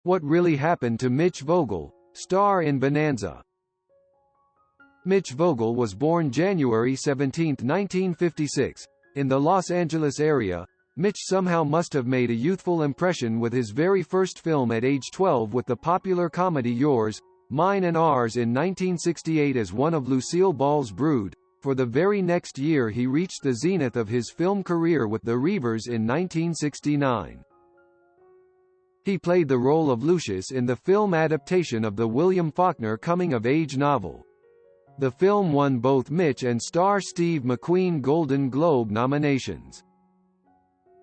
What Really Happened to Mitch Vogel, star in Bonanza. Mitch Vogel was born January 17, 1956. In the Los Angeles area, Mitch somehow must have made a youthful impression with his very first film at age 12 with the popular comedy Yours, Mine and Ours in 1968 as one of Lucille Ball's brood. For the very next year he reached the zenith of his film career with the Reivers in 1969. He played the role of Lucius in the film adaptation of the William Faulkner coming-of-age novel. The film won both Mitch and star Steve McQueen Golden Globe nominations.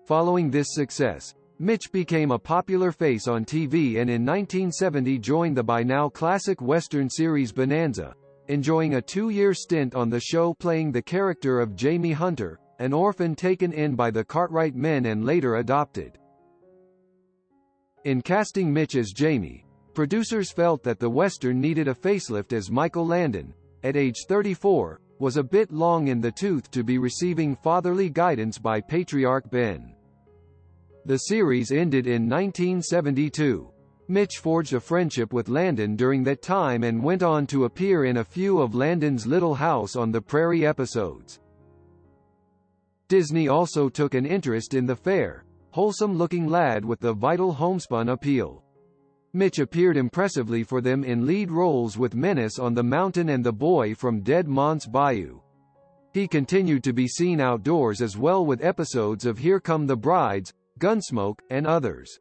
Following this success, Mitch became a popular face on TV and in 1970 joined the by now classic Western series Bonanza, enjoying a 2-year stint on the show playing the character of Jamie Hunter, an orphan taken in by the Cartwright men and later adopted. In casting Mitch as Jamie, producers felt that the Western needed a facelift as Michael Landon, at age 34, was a bit long in the tooth to be receiving fatherly guidance by patriarch Ben. The series ended in 1972. Mitch forged a friendship with Landon during that time and went on to appear in a few of Landon's Little House on the Prairie episodes. Disney also took an interest in the fair, wholesome-looking lad with the vital homespun appeal. Mitch appeared impressively for them in lead roles with Menace on the Mountain and The Boy from Dead Man's Bayou. He continued to be seen outdoors as well with episodes of Here Come the Brides, Gunsmoke, and others.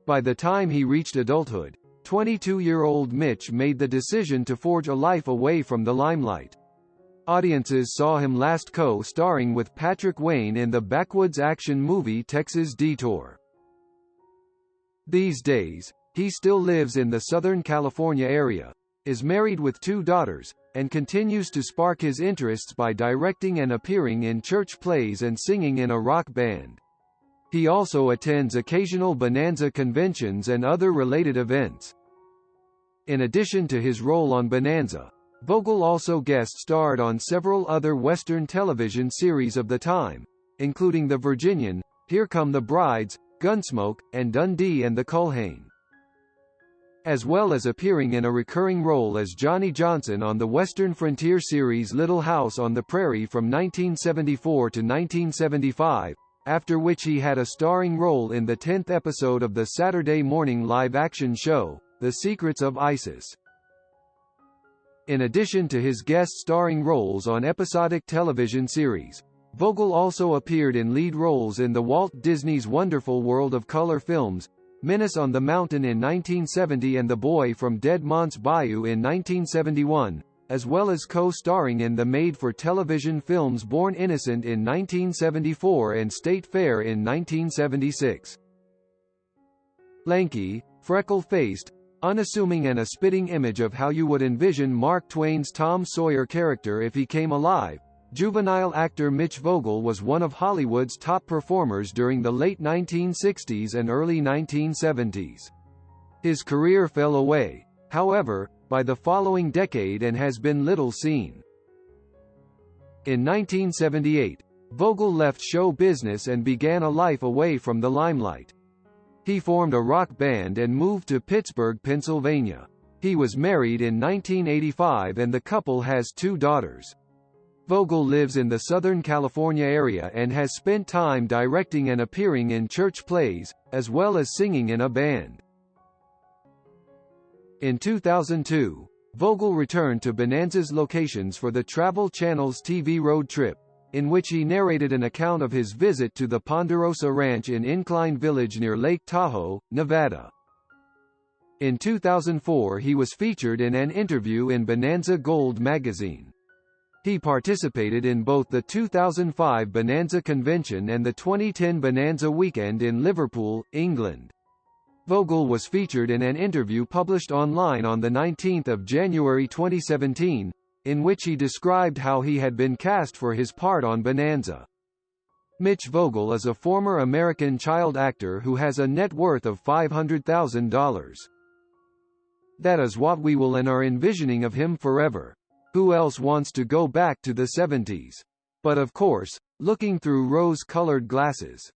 By the time he reached adulthood, 22-year-old Mitch made the decision to forge a life away from the limelight. Audiences saw him last co-starring with Patrick Wayne in the backwoods action movie Texas Detour. These days, he still lives in the Southern California area, is married with 2 daughters, and continues to spark his interests by directing and appearing in church plays and singing in a rock band. He also attends occasional Bonanza conventions and other related events. In addition to his role on Bonanza, Vogel also guest-starred on several other Western television series of the time, including The Virginian, Here Come the Brides, Gunsmoke, and Dundee and the Culhane. As well as appearing in a recurring role as Johnny Johnson on the Western frontier series Little House on the Prairie from 1974 to 1975, after which he had a starring role in the 10th episode of the Saturday morning live-action show, The Secrets of Isis. In addition to his guest-starring roles on episodic television series, Vogel also appeared in lead roles in the Walt Disney's Wonderful World of Color films, Menace on the Mountain in 1970 and The Boy from Dead Man's Bayou in 1971, as well as co-starring in the made-for-television films Born Innocent in 1974 and State Fair in 1976. Lanky, freckle-faced, unassuming and a spitting image of how you would envision Mark Twain's Tom Sawyer character if he came alive, juvenile actor Mitch Vogel was one of Hollywood's top performers during the late 1960s and early 1970s. His career fell away, however, by the following decade and has been little seen. In 1978, Vogel left show business and began a life away from the limelight. He formed a rock band and moved to Pittsburgh, Pennsylvania. He was married in 1985 and the couple has 2 daughters. Vogel lives in the Southern California area and has spent time directing and appearing in church plays, as well as singing in a band. In 2002, Vogel returned to Bonanza's locations for the Travel Channel's TV road trip, in which he narrated an account of his visit to the Ponderosa Ranch in Incline Village near Lake Tahoe, Nevada. In 2004 he was featured in an interview in Bonanza Gold magazine. He participated in both the 2005 Bonanza Convention and the 2010 Bonanza Weekend in Liverpool, England. Vogel was featured in an interview published online on 19 January 2017, in which he described how he had been cast for his part on Bonanza. Mitch Vogel is a former American child actor who has a net worth of $500,000. That is what we will and are envisioning of him forever. Who else wants to go back to the 70s? But of course, looking through rose-colored glasses.